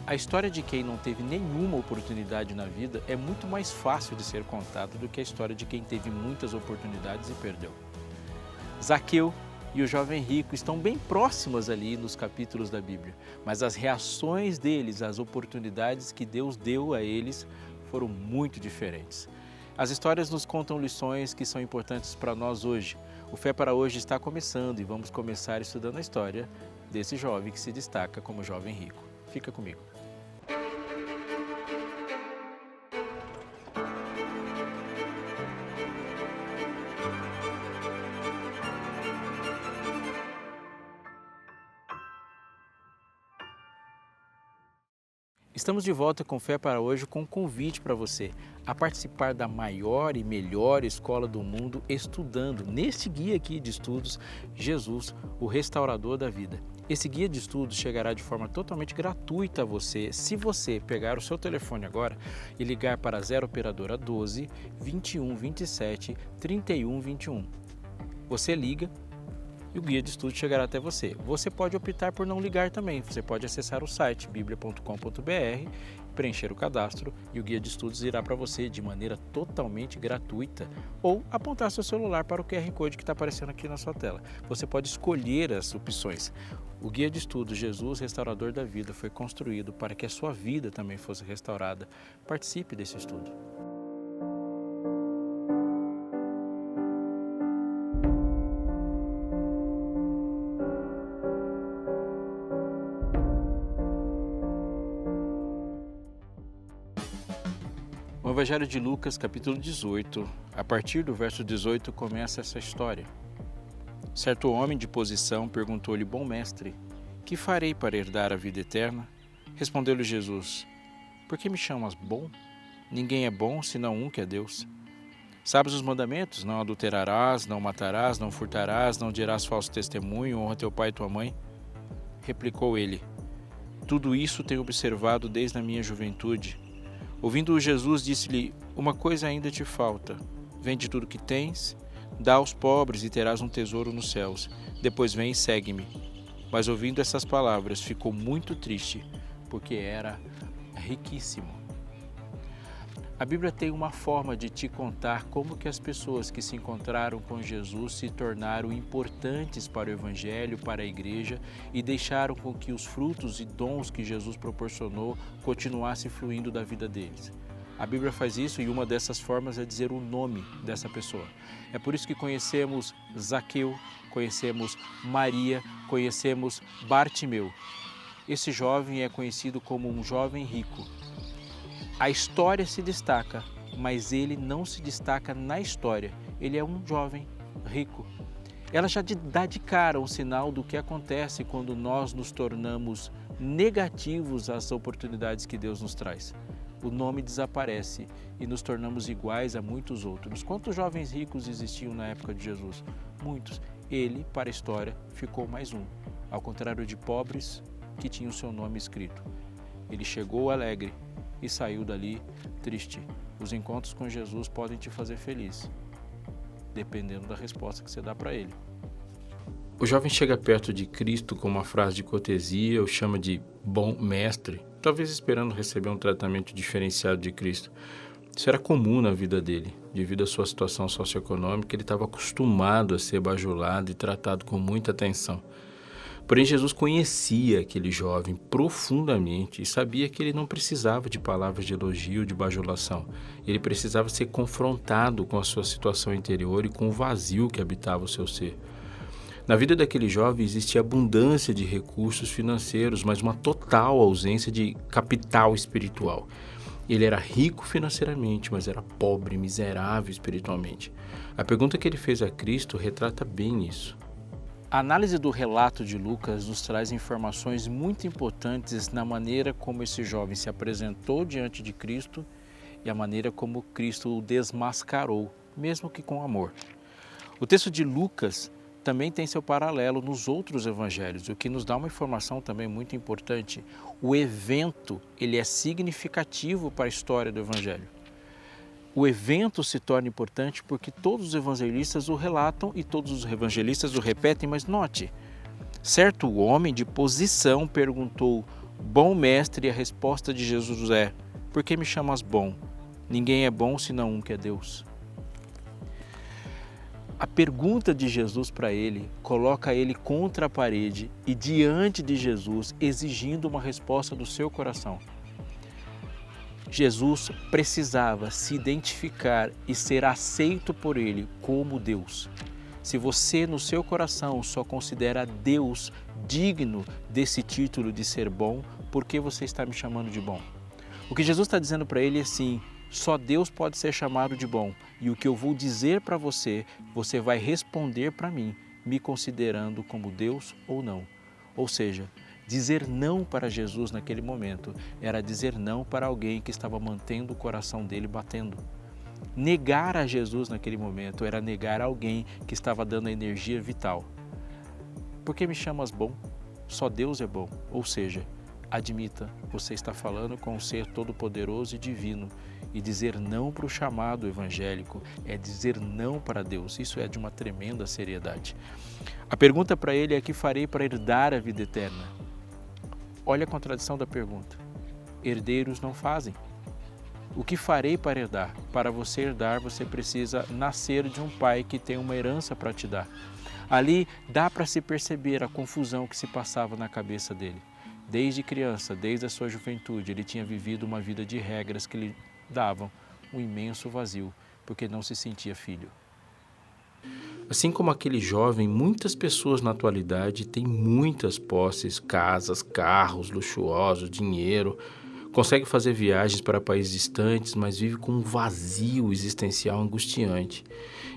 A história de quem não teve nenhuma oportunidade na vida é muito mais fácil de ser contada do que a história de quem teve muitas oportunidades e perdeu. Zaqueu e o jovem rico estão bem próximas ali nos capítulos da Bíblia, mas as reações deles às oportunidades que Deus deu a eles foram muito diferentes. As histórias nos contam lições que são importantes para nós hoje. O Fé para Hoje está começando e vamos começar estudando a história desse jovem que se destaca como jovem rico. Fica comigo. Estamos de volta com Fé para Hoje com um convite para você a participar da maior e melhor escola do mundo estudando neste guia aqui de estudos Jesus, o restaurador da vida. Esse guia de estudos chegará de forma totalmente gratuita a você se você pegar o seu telefone agora e ligar para a 0 operadora 12 21 27 31 21. Você liga e o guia de estudo chegará até você. Você pode optar por não ligar também. Você pode acessar o site biblia.com.br, preencher o cadastro e o guia de estudos irá para você de maneira totalmente gratuita ou apontar seu celular para o QR Code que está aparecendo aqui na sua tela. Você pode escolher as opções. O guia de estudos Jesus, Restaurador da Vida, foi construído para que a sua vida também fosse restaurada. Participe desse estudo. O Evangelho de Lucas, capítulo 18, a partir do verso 18, começa essa história. Certo homem de posição perguntou-lhe: Bom mestre, que farei para herdar a vida eterna? Respondeu-lhe Jesus: Por que me chamas bom? Ninguém é bom senão um que é Deus. Sabes os mandamentos? Não adulterarás, não matarás, não furtarás, não dirás falso testemunho, honra teu pai e tua mãe. Replicou ele: Tudo isso tenho observado desde a minha juventude. Ouvindo Jesus, disse-lhe: Uma coisa ainda te falta. Vende tudo que tens, dá aos pobres e terás um tesouro nos céus. Depois vem e segue-me. Mas ouvindo essas palavras, ficou muito triste, porque era riquíssimo. A Bíblia tem uma forma de te contar como que as pessoas que se encontraram com Jesus se tornaram importantes para o Evangelho, para a igreja e deixaram com que os frutos e dons que Jesus proporcionou continuassem fluindo da vida deles. A Bíblia faz isso e uma dessas formas é dizer o nome dessa pessoa. É por isso que conhecemos Zaqueu, conhecemos Maria, conhecemos Bartimeu. Esse jovem é conhecido como um jovem rico. A história se destaca, mas ele não se destaca na história. Ele é um jovem rico. Ela já dá de cara um sinal do que acontece quando nós nos tornamos negativos às oportunidades que Deus nos traz. O nome desaparece e nos tornamos iguais a muitos outros. Quantos jovens ricos existiam na época de Jesus? Muitos. Ele, para a história, ficou mais um, ao contrário de pobres que tinham seu nome escrito. Ele chegou alegre e saiu dali triste. Os encontros com Jesus podem te fazer feliz, dependendo da resposta que você dá para ele. O jovem chega perto de Cristo com uma frase de cortesia, o chama de bom mestre, talvez esperando receber um tratamento diferenciado de Cristo. Isso era comum na vida dele, devido à sua situação socioeconômica. Ele estava acostumado a ser bajulado e tratado com muita atenção. Porém, Jesus conhecia aquele jovem profundamente e sabia que ele não precisava de palavras de elogio, de bajulação. Ele precisava ser confrontado com a sua situação interior e com o vazio que habitava o seu ser. Na vida daquele jovem existia abundância de recursos financeiros, mas uma total ausência de capital espiritual. Ele era rico financeiramente, mas era pobre, miserável espiritualmente. A pergunta que ele fez a Cristo retrata bem isso. A análise do relato de Lucas nos traz informações muito importantes na maneira como esse jovem se apresentou diante de Cristo e a maneira como Cristo o desmascarou, mesmo que com amor. O texto de Lucas também tem seu paralelo nos outros evangelhos, o que nos dá uma informação também muito importante. O evento, ele é significativo para a história do evangelho. O evento se torna importante porque todos os evangelistas o relatam e todos os evangelistas o repetem, mas note, certo homem de posição perguntou: Bom mestre, a resposta de Jesus é: por que me chamas bom? Ninguém é bom senão um que é Deus. A pergunta de Jesus para ele coloca ele contra a parede e diante de Jesus, exigindo uma resposta do seu coração. Jesus precisava se identificar e ser aceito por ele como Deus. Se você no seu coração só considera Deus digno desse título de ser bom, por que você está me chamando de bom? O que Jesus está dizendo para ele é assim: só Deus pode ser chamado de bom. E o que eu vou dizer para você, você vai responder para mim, me considerando como Deus ou não. Ou seja, dizer não para Jesus naquele momento era dizer não para alguém que estava mantendo o coração dele batendo. Negar a Jesus naquele momento era negar alguém que estava dando a energia vital. Por que me chamas bom? Só Deus é bom. Ou seja, admita, você está falando com um ser todo-poderoso e divino. E dizer não para o chamado evangélico é dizer não para Deus. Isso é de uma tremenda seriedade. A pergunta para ele é: que farei para herdar a vida eterna? Olha a contradição da pergunta. Herdeiros não fazem. O que farei para herdar? Para você herdar, você precisa nascer de um pai que tem uma herança para te dar. Ali dá para se perceber a confusão que se passava na cabeça dele. Desde criança, desde a sua juventude, ele tinha vivido uma vida de regras que lhe davam um imenso vazio, porque não se sentia filho. Assim como aquele jovem, muitas pessoas na atualidade têm muitas posses, casas, carros luxuosos, dinheiro, conseguem fazer viagens para países distantes, mas vivem com um vazio existencial angustiante.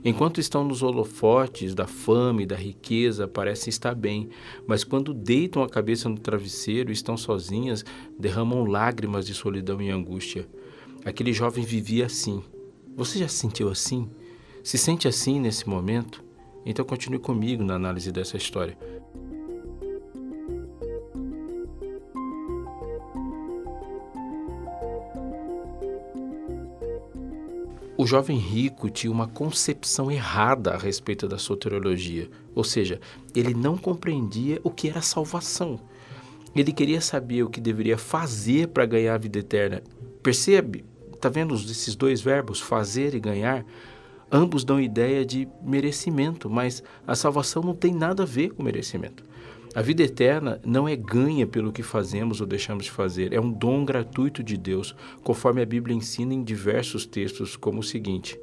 Enquanto estão nos holofotes da fama e da riqueza, parecem estar bem, mas quando deitam a cabeça no travesseiro e estão sozinhas, derramam lágrimas de solidão e angústia. Aquele jovem vivia assim. Você já se sentiu assim? Se sente assim nesse momento? Então continue comigo na análise dessa história. O jovem rico tinha uma concepção errada a respeito da soteriologia, ou seja, ele não compreendia o que era salvação. Ele queria saber o que deveria fazer para ganhar a vida eterna. Percebe? Está vendo esses dois verbos, fazer e ganhar? Ambos dão ideia de merecimento, mas a salvação não tem nada a ver com merecimento. A vida eterna não é ganha pelo que fazemos ou deixamos de fazer, é um dom gratuito de Deus, conforme a Bíblia ensina em diversos textos, como o seguinte: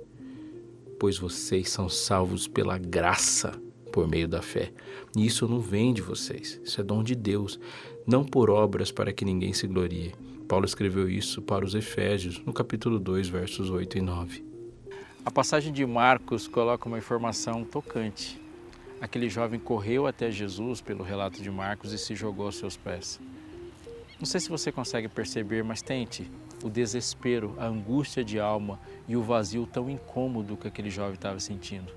pois vocês são salvos pela graça, por meio da fé. E isso não vem de vocês, isso é dom de Deus, não por obras para que ninguém se glorie. Paulo escreveu isso para os Efésios, no capítulo 2, versos 8 e 9. A passagem de Marcos coloca uma informação tocante. Aquele jovem correu até Jesus, pelo relato de Marcos, e se jogou aos seus pés. Não sei se você consegue perceber, mas tente. O desespero, a angústia de alma e o vazio tão incômodo que aquele jovem estava sentindo.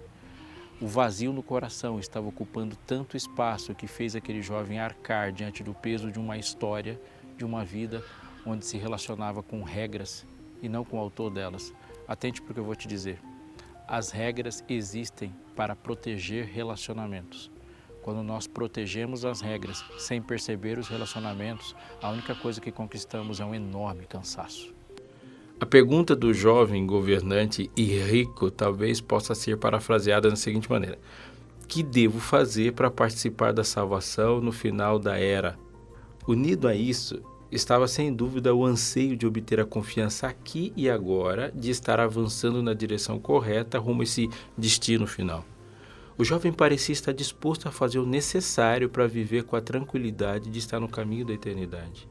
O vazio no coração estava ocupando tanto espaço que fez aquele jovem arcar diante do peso de uma história, de uma vida onde se relacionava com regras e não com o autor delas. Atente para o que eu vou te dizer. As regras existem para proteger relacionamentos. Quando nós protegemos as regras sem perceber os relacionamentos, a única coisa que conquistamos é um enorme cansaço. A pergunta do jovem governante e rico talvez possa ser parafraseada da seguinte maneira: que devo fazer para participar da salvação no final da era? Unido a isso, estava sem dúvida o anseio de obter a confiança aqui e agora, de estar avançando na direção correta rumo a esse destino final. O jovem parecia estar disposto a fazer o necessário para viver com a tranquilidade de estar no caminho da eternidade.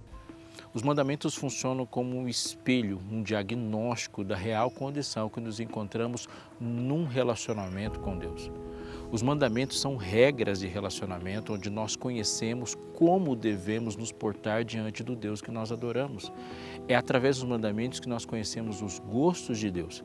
Os mandamentos funcionam como um espelho, um diagnóstico da real condição que nos encontramos num relacionamento com Deus. Os mandamentos são regras de relacionamento onde nós conhecemos como devemos nos portar diante do Deus que nós adoramos. É através dos mandamentos que nós conhecemos os gostos de Deus.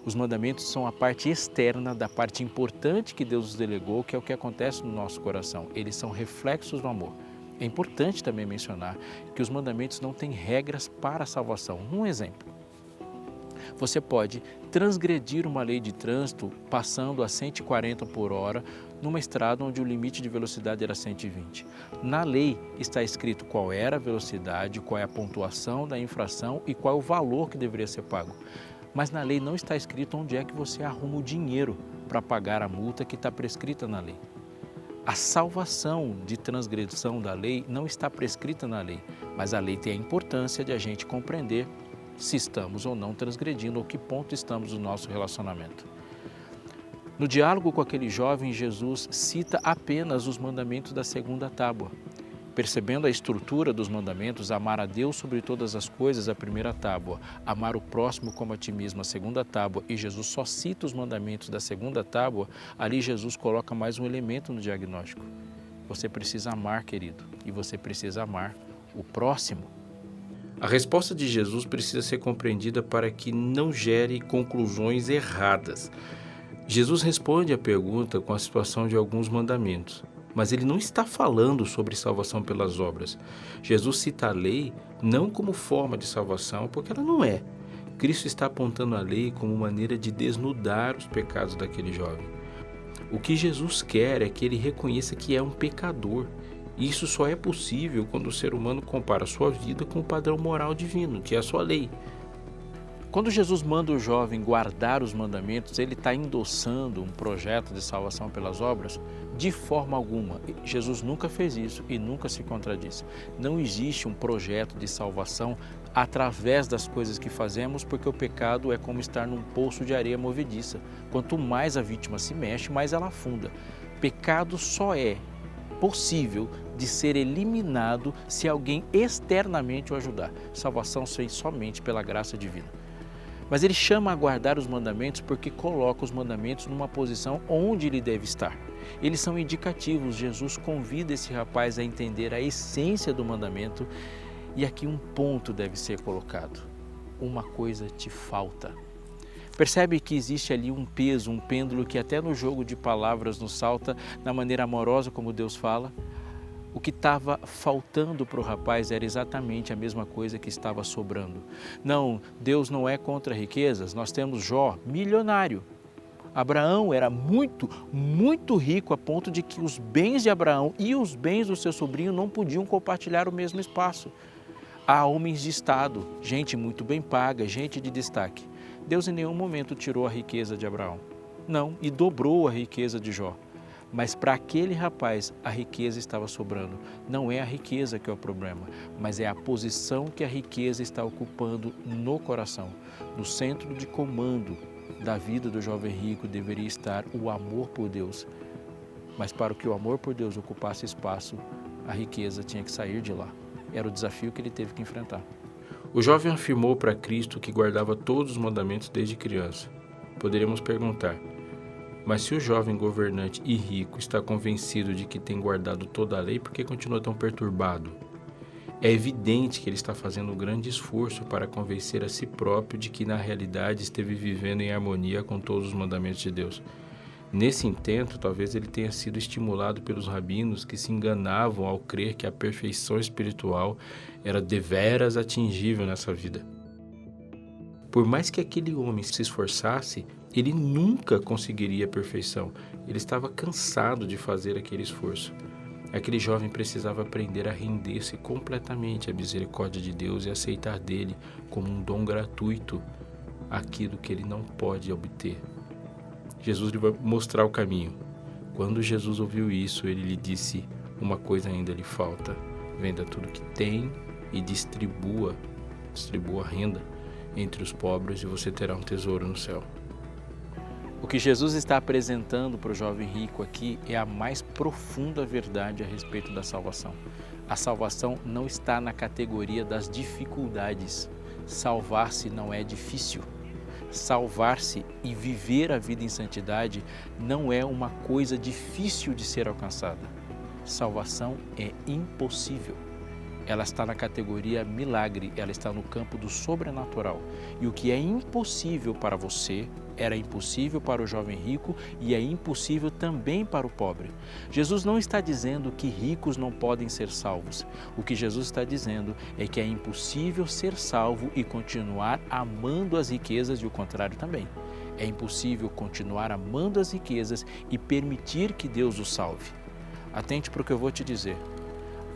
Os mandamentos são a parte externa da parte importante que Deus nos delegou, que é o que acontece no nosso coração. Eles são reflexos do amor. É importante também mencionar que os mandamentos não têm regras para a salvação. Um exemplo. Você pode transgredir uma lei de trânsito passando a 140 por hora numa estrada onde o limite de velocidade era 120. Na lei está escrito qual era a velocidade, qual é a pontuação da infração e qual é o valor que deveria ser pago. Mas na lei não está escrito onde é que você arruma o dinheiro para pagar a multa que está prescrita na lei. A salvação de transgressão da lei não está prescrita na lei, mas a lei tem a importância de a gente compreender se estamos ou não transgredindo, ou que ponto estamos no nosso relacionamento. No diálogo com aquele jovem, Jesus cita apenas os mandamentos da segunda tábua. Percebendo a estrutura dos mandamentos, amar a Deus sobre todas as coisas, a primeira tábua, amar o próximo como a ti mesmo, a segunda tábua, e Jesus só cita os mandamentos da segunda tábua, ali Jesus coloca mais um elemento no diagnóstico. Você precisa amar, querido, e você precisa amar o próximo. A resposta de Jesus precisa ser compreendida para que não gere conclusões erradas. Jesus responde à pergunta com a situação de alguns mandamentos. Mas ele não está falando sobre salvação pelas obras. Jesus cita a lei não como forma de salvação, porque ela não é. Cristo está apontando a lei como maneira de desnudar os pecados daquele jovem. O que Jesus quer é que ele reconheça que é um pecador. E isso só é possível quando o ser humano compara a sua vida com o padrão moral divino, que é a sua lei. Quando Jesus manda o jovem guardar os mandamentos, ele está endossando um projeto de salvação pelas obras? De forma alguma. Jesus nunca fez isso e nunca se contradiz. Não existe um projeto de salvação através das coisas que fazemos, porque o pecado é como estar num poço de areia movediça. Quanto mais a vítima se mexe, mais ela afunda. Pecado só é possível de ser eliminado se alguém externamente o ajudar. Salvação vem somente pela graça divina. Mas ele chama a guardar os mandamentos porque coloca os mandamentos numa posição onde ele deve estar. Eles são indicativos. Jesus convida esse rapaz a entender a essência do mandamento e aqui um ponto deve ser colocado. Uma coisa te falta. Percebe que existe ali um peso, um pêndulo que até no jogo de palavras nos salta na maneira amorosa como Deus fala. O que estava faltando para o rapaz era exatamente a mesma coisa que estava sobrando. Não, Deus não é contra riquezas. Nós temos Jó, milionário. Abraão era muito, muito rico a ponto de que os bens de Abraão e os bens do seu sobrinho não podiam compartilhar o mesmo espaço. Há homens de Estado, gente muito bem paga, gente de destaque. Deus em nenhum momento tirou a riqueza de Abraão. Não, e dobrou a riqueza de Jó. Mas para aquele rapaz, a riqueza estava sobrando. Não é a riqueza que é o problema, mas é a posição que a riqueza está ocupando no coração. No centro de comando da vida do jovem rico deveria estar o amor por Deus. Mas para que o amor por Deus ocupasse espaço, a riqueza tinha que sair de lá. Era o desafio que ele teve que enfrentar. O jovem afirmou para Cristo que guardava todos os mandamentos desde criança. Poderíamos perguntar: mas se o jovem governante e rico está convencido de que tem guardado toda a lei, por que continua tão perturbado? É evidente que ele está fazendo um grande esforço para convencer a si próprio de que na realidade esteve vivendo em harmonia com todos os mandamentos de Deus. Nesse intento, talvez ele tenha sido estimulado pelos rabinos que se enganavam ao crer que a perfeição espiritual era deveras atingível nessa vida. Por mais que aquele homem se esforçasse, ele nunca conseguiria a perfeição. Ele estava cansado de fazer aquele esforço. Aquele jovem precisava aprender a render-se completamente à misericórdia de Deus e aceitar dele como um dom gratuito aquilo que ele não pode obter. Jesus lhe vai mostrar o caminho. Quando Jesus ouviu isso, ele lhe disse: uma coisa ainda lhe falta. Venda tudo que tem e distribua a renda entre os pobres e você terá um tesouro no céu. O que Jesus está apresentando para o jovem rico aqui é a mais profunda verdade a respeito da salvação. A salvação não está na categoria das dificuldades. Salvar-se não é difícil. Salvar-se e viver a vida em santidade não é uma coisa difícil de ser alcançada. Salvação é impossível. ela está na categoria milagre, ela está no campo do sobrenatural. E o que é impossível para você, era impossível para o jovem rico e é impossível também para o pobre. Jesus não está dizendo que ricos não podem ser salvos. O que Jesus está dizendo é que é impossível ser salvo e continuar amando as riquezas e o contrário também. É impossível continuar amando as riquezas e permitir que Deus o salve. Atente para o que eu vou te dizer.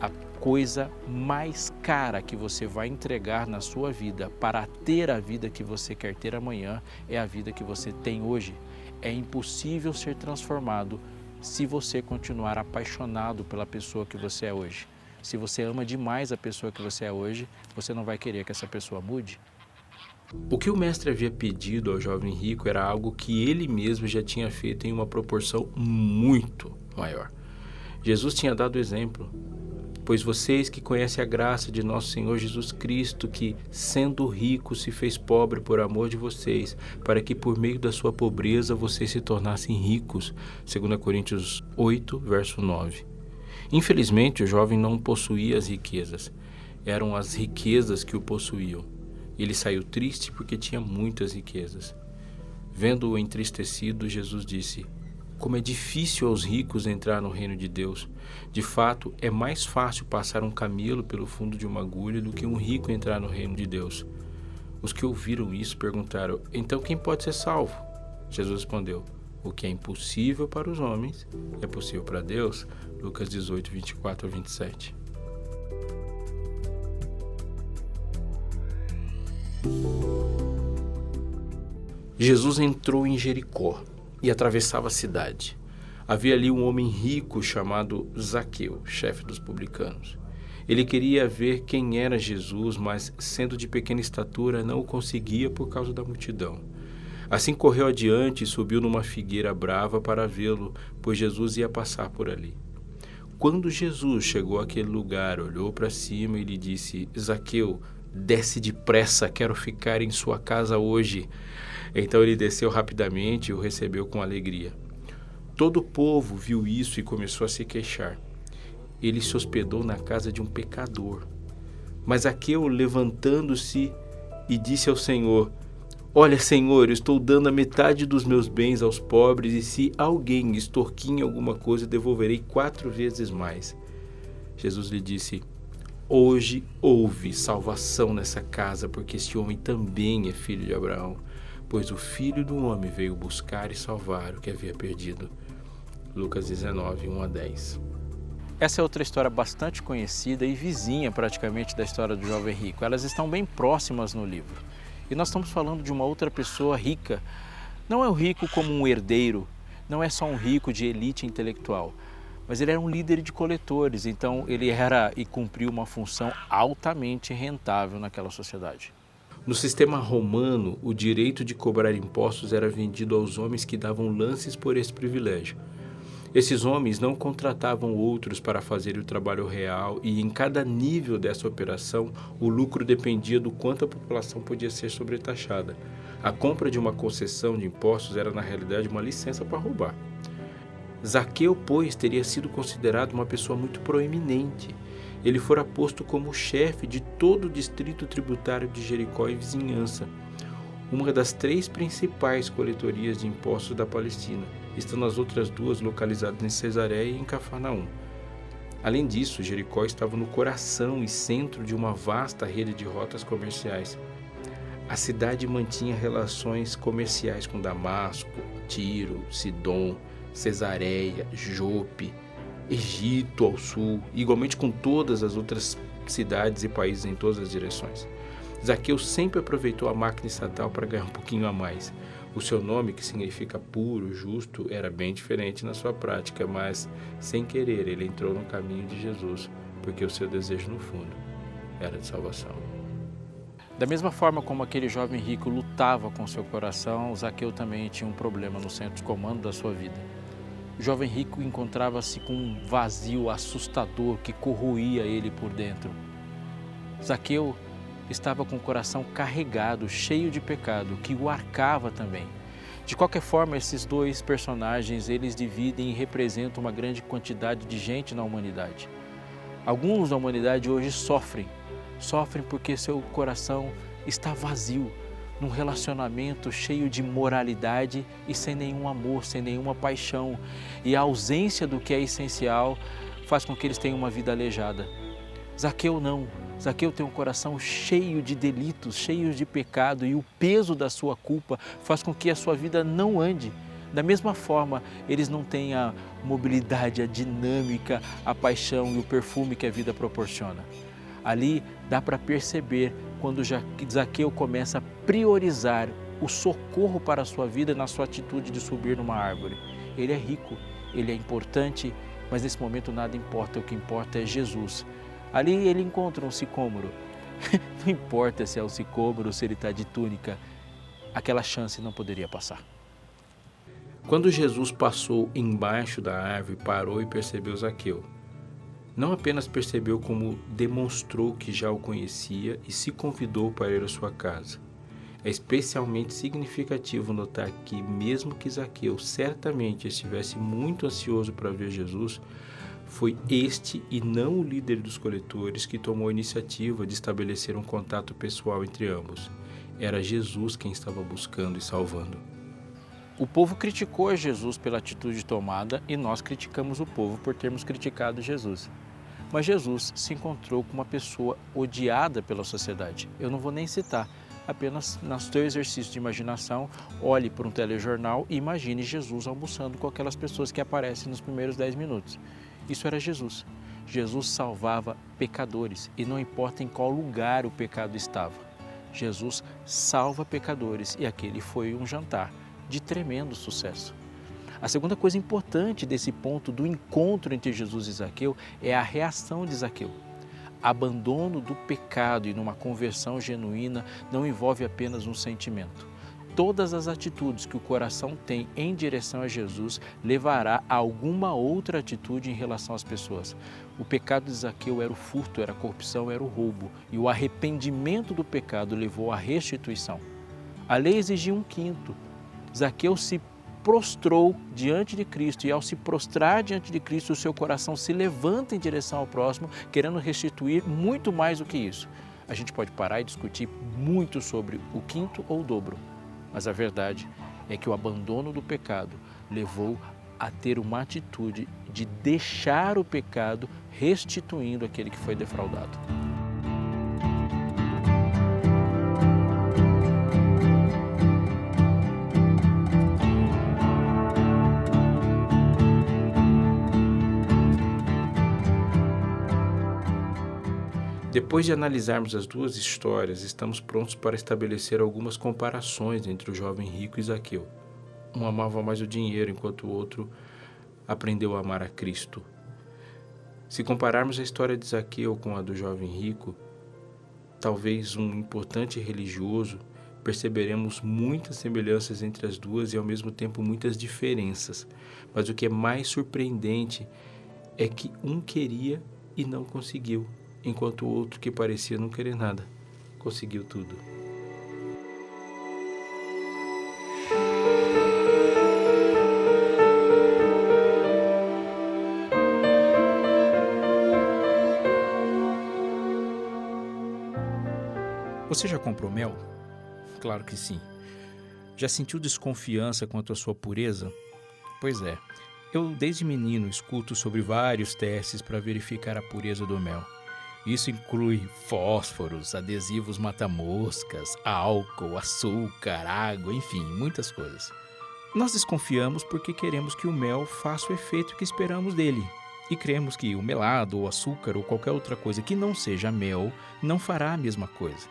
A coisa mais cara que você vai entregar na sua vida para ter a vida que você quer ter amanhã é a vida que você tem hoje. É impossível ser transformado se você continuar apaixonado pela pessoa que você é hoje. Se você ama demais a pessoa que você é hoje, você não vai querer que essa pessoa mude. O que o mestre havia pedido ao jovem rico era algo que ele mesmo já tinha feito em uma proporção muito maior. Jesus tinha dado exemplo. Pois vocês que conhecem a graça de nosso Senhor Jesus Cristo, que, sendo rico, se fez pobre por amor de vocês, para que por meio da sua pobreza vocês se tornassem ricos. 2 Coríntios 8, verso 9. Infelizmente, o jovem não possuía as riquezas. Eram as riquezas que o possuíam. Ele saiu triste porque tinha muitas riquezas. Vendo-o entristecido, Jesus disse: como é difícil aos ricos entrar no reino de Deus. De fato, é mais fácil passar um camelo pelo fundo de uma agulha do que um rico entrar no reino de Deus. Os que ouviram isso perguntaram: então quem pode ser salvo? Jesus respondeu: o que é impossível para os homens é possível para Deus. Lucas 18, 24 a 27. Jesus entrou em Jericó e atravessava a cidade. Havia ali um homem rico chamado Zaqueu, chefe dos publicanos. Ele queria ver quem era Jesus, mas, sendo de pequena estatura, não o conseguia por causa da multidão. Assim correu adiante e subiu numa figueira brava para vê-lo, pois Jesus ia passar por ali. Quando Jesus chegou àquele lugar, olhou para cima e lhe disse: Zaqueu, desce depressa, quero ficar em sua casa hoje. Então ele desceu rapidamente e o recebeu com alegria. Todo o povo viu isso e começou a se queixar. Ele se hospedou na casa de um pecador. Mas Zaqueu, levantando-se, e disse ao Senhor: olha, Senhor, eu estou dando a metade dos meus bens aos pobres, e se alguém extorquir em alguma coisa, devolverei 4 vezes mais. Jesus lhe disse: hoje houve salvação nessa casa, porque este homem também é filho de Abraão. Pois o Filho do Homem veio buscar e salvar o que havia perdido. Lucas 19, 1 a 10. Essa é outra história bastante conhecida e vizinha praticamente da história do jovem rico. Elas estão bem próximas no livro. E nós estamos falando de uma outra pessoa rica. Não é um rico como um herdeiro, não é só um rico de elite intelectual, mas ele era um líder de coletores, então ele era e cumpriu uma função altamente rentável naquela sociedade. No sistema romano, o direito de cobrar impostos era vendido aos homens que davam lances por esse privilégio. Esses homens não contratavam outros para fazer o trabalho real e em cada nível dessa operação, o lucro dependia do quanto a população podia ser sobretaxada. A compra de uma concessão de impostos era, na realidade, uma licença para roubar. Zaqueu, pois, teria sido considerado uma pessoa muito proeminente. Ele fora posto como chefe de todo o distrito tributário de Jericó e vizinhança, uma das 3 principais coletorias de impostos da Palestina, estando as outras 2 localizadas em Cesareia e em Cafarnaum. Além disso, Jericó estava no coração e centro de uma vasta rede de rotas comerciais. A cidade mantinha relações comerciais com Damasco, Tiro, Sidom, Cesareia, Jope, Egito ao sul, igualmente com todas as outras cidades e países em todas as direções. Zaqueu sempre aproveitou a máquina estatal para ganhar um pouquinho a mais. O seu nome, que significa puro, justo, era bem diferente na sua prática, mas, sem querer, ele entrou no caminho de Jesus, porque o seu desejo, no fundo, era de salvação. Da mesma forma como aquele jovem rico lutava com seu coração, Zaqueu também tinha um problema no centro de comando da sua vida. O jovem rico encontrava-se com um vazio assustador que corroía ele por dentro. Zaqueu estava com o coração carregado, cheio de pecado, que o arcava também. De qualquer forma, esses 2 personagens, eles dividem e representam uma grande quantidade de gente na humanidade. Alguns da humanidade hoje sofrem porque seu coração está vazio, num relacionamento cheio de moralidade e sem nenhum amor, sem nenhuma paixão. E a ausência do que é essencial faz com que eles tenham uma vida aleijada. Zaqueu não. Zaqueu tem um coração cheio de delitos, cheio de pecado, e o peso da sua culpa faz com que a sua vida não ande. Da mesma forma, eles não têm a mobilidade, a dinâmica, a paixão e o perfume que a vida proporciona. Ali dá para perceber quando Zaqueu começa a priorizar o socorro para a sua vida na sua atitude de subir numa árvore. Ele é rico, ele é importante, mas nesse momento nada importa, o que importa é Jesus. Ali ele encontra um sicômoro. Não importa se é o sicômoro, se ele está de túnica, aquela chance não poderia passar. Quando Jesus passou embaixo da árvore, parou e percebeu Zaqueu. Não apenas percebeu, como demonstrou que já o conhecia e se convidou para ir à sua casa. É especialmente significativo notar que, mesmo que Zaqueu certamente estivesse muito ansioso para ver Jesus, foi este e não o líder dos coletores que tomou a iniciativa de estabelecer um contato pessoal entre ambos. Era Jesus quem estava buscando e salvando. O povo criticou a Jesus pela atitude tomada e nós criticamos o povo por termos criticado Jesus. Mas Jesus se encontrou com uma pessoa odiada pela sociedade. Eu não vou nem citar, apenas no seu exercício de imaginação, olhe para um telejornal e imagine Jesus almoçando com aquelas pessoas que aparecem nos primeiros 10 minutos. Isso era Jesus. Jesus salvava pecadores e não importa em qual lugar o pecado estava. Jesus salva pecadores e aquele foi um jantar de tremendo sucesso. A segunda coisa importante desse ponto do encontro entre Jesus e Zaqueu é a reação de Zaqueu. Abandono do pecado e numa conversão genuína não envolve apenas um sentimento. Todas as atitudes que o coração tem em direção a Jesus levará a alguma outra atitude em relação às pessoas. O pecado de Zaqueu era o furto, era a corrupção, era o roubo. E o arrependimento do pecado levou à restituição. A lei exigia um quinto. Zaqueu se prostrou diante de Cristo e ao se prostrar diante de Cristo, o seu coração se levanta em direção ao próximo, querendo restituir muito mais do que isso. A gente pode parar e discutir muito sobre o quinto ou o dobro, mas a verdade é que o abandono do pecado levou a ter uma atitude de deixar o pecado, restituindo aquele que foi defraudado. Depois de analisarmos as duas histórias, estamos prontos para estabelecer algumas comparações entre o jovem rico e Zaqueu. Um amava mais o dinheiro, enquanto o outro aprendeu a amar a Cristo. Se compararmos a história de Zaqueu com a do jovem rico, talvez um importante religioso, perceberemos muitas semelhanças entre as duas e ao mesmo tempo muitas diferenças. Mas o que é mais surpreendente é que um queria e não conseguiu, enquanto o outro, que parecia não querer nada, conseguiu tudo. Você já comprou mel? Claro que sim. Já sentiu desconfiança quanto à sua pureza? Pois é, eu desde menino escuto sobre vários testes para verificar a pureza do mel. Isso inclui fósforos, adesivos mata-moscas, álcool, açúcar, água, enfim, muitas coisas. Nós desconfiamos porque queremos que o mel faça o efeito que esperamos dele. E cremos que o melado, o açúcar ou qualquer outra coisa que não seja mel não fará a mesma coisa.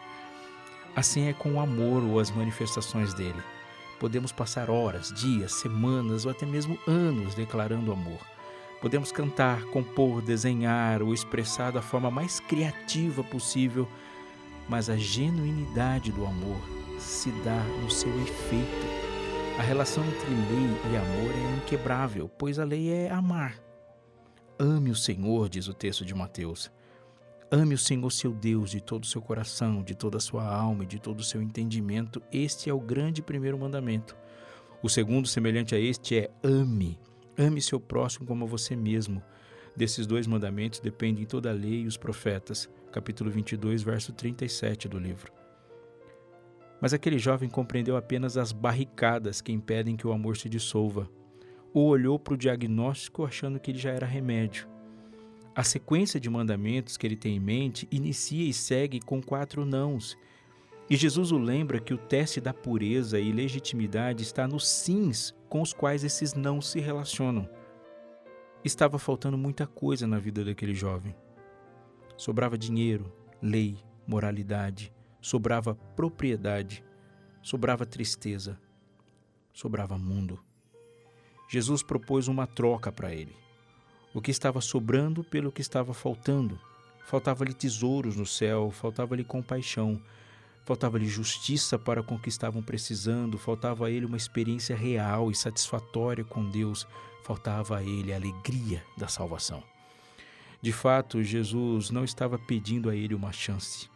Assim é com o amor ou as manifestações dele. Podemos passar horas, dias, semanas ou até mesmo anos declarando amor. Podemos cantar, compor, desenhar ou expressar da forma mais criativa possível, mas a genuinidade do amor se dá no seu efeito. A relação entre lei e amor é inquebrável, pois a lei é amar. Ame o Senhor, diz o texto de Mateus. Ame o Senhor seu Deus de todo o seu coração, de toda a sua alma e de todo o seu entendimento. Este é o grande primeiro mandamento. O segundo, semelhante a este, é ame. Ame seu próximo como a você mesmo. Desses 2 mandamentos dependem toda a lei e os profetas. Capítulo 22, verso 37 do livro. Mas aquele jovem compreendeu apenas as barricadas que impedem que o amor se dissolva, ou olhou para o diagnóstico achando que ele já era remédio. A sequência de mandamentos que ele tem em mente inicia e segue com 4 nãos. E Jesus o lembra que o teste da pureza e legitimidade está nos sims com os quais esses não se relacionam. Estava faltando muita coisa na vida daquele jovem. Sobrava dinheiro, lei, moralidade, sobrava propriedade, sobrava tristeza, sobrava mundo. Jesus propôs uma troca para ele. O que estava sobrando pelo que estava faltando. Faltava-lhe tesouros no céu, faltava-lhe compaixão, faltava-lhe justiça para com o que estavam precisando, faltava a ele uma experiência real e satisfatória com Deus, faltava a ele a alegria da salvação. De fato, Jesus não estava pedindo a ele uma chance.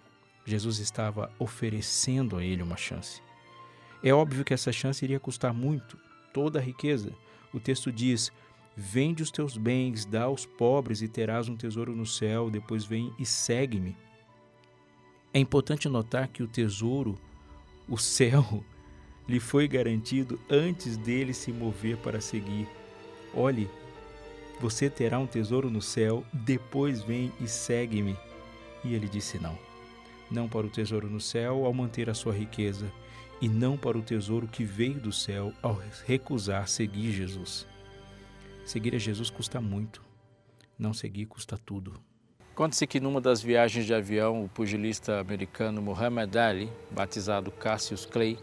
Jesus estava oferecendo a ele uma chance. É óbvio que essa chance iria custar muito, toda a riqueza. O texto diz: vende os teus bens, dá aos pobres e terás um tesouro no céu, depois vem e segue-me. É importante notar que o tesouro, o céu, lhe foi garantido antes dele se mover para seguir. Olhe, você terá um tesouro no céu, depois vem e segue-me. E ele disse não. Não para o tesouro no céu ao manter a sua riqueza, e não para o tesouro que veio do céu ao recusar seguir Jesus. Seguir a Jesus custa muito, não seguir custa tudo. Conta-se que numa das viagens de avião, o pugilista americano Muhammad Ali, batizado Cassius Clay,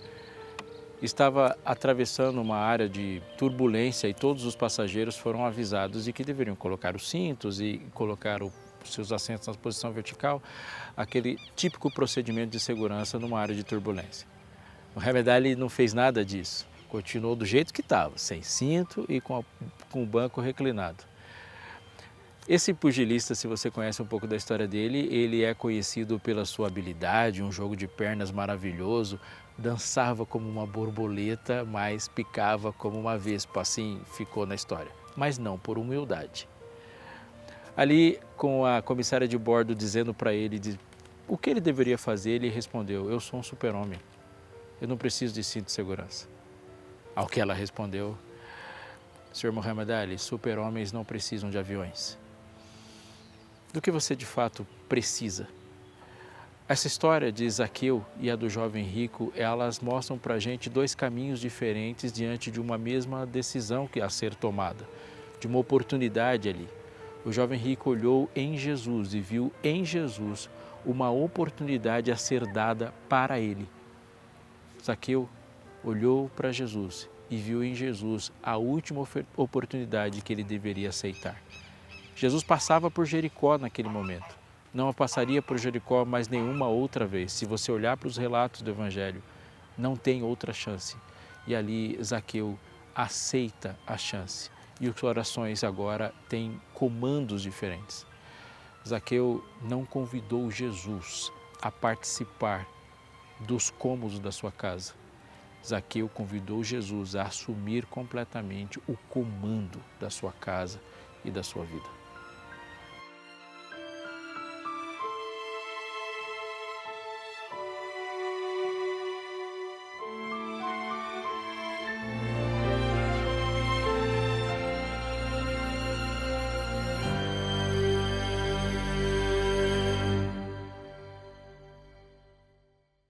estava atravessando uma área de turbulência e todos os passageiros foram avisados de que deveriam colocar os cintos e colocar os seus assentos na posição vertical, aquele típico procedimento de segurança numa área de turbulência. Muhammad Ali não fez nada disso, continuou do jeito que estava, sem cinto e com o banco reclinado. Esse pugilista, se você conhece um pouco da história dele, ele é conhecido pela sua habilidade, um jogo de pernas maravilhoso, dançava como uma borboleta, mas picava como uma vespa, assim ficou na história, mas não por humildade. Ali, com a comissária de bordo dizendo para ele o que ele deveria fazer, ele respondeu: eu sou um super-homem, eu não preciso de cinto de segurança. Ao que ela respondeu: Sr. Muhammad Ali, super-homens não precisam de aviões. Do que você de fato precisa? Essa história de Zaqueu e a do jovem rico, elas mostram para a gente 2 caminhos diferentes diante de uma mesma decisão que a ser tomada, de uma oportunidade ali. O jovem rico olhou em Jesus e viu em Jesus uma oportunidade a ser dada para ele. Zaqueu olhou para Jesus e viu em Jesus a última oportunidade que ele deveria aceitar. Jesus passava por Jericó naquele momento. Não passaria por Jericó mais nenhuma outra vez. Se você olhar para os relatos do Evangelho, não tem outra chance. E ali Zaqueu aceita a chance. E os corações agora têm comandos diferentes. Zaqueu não convidou Jesus a participar dos cômodos da sua casa. Zaqueu convidou Jesus a assumir completamente o comando da sua casa e da sua vida.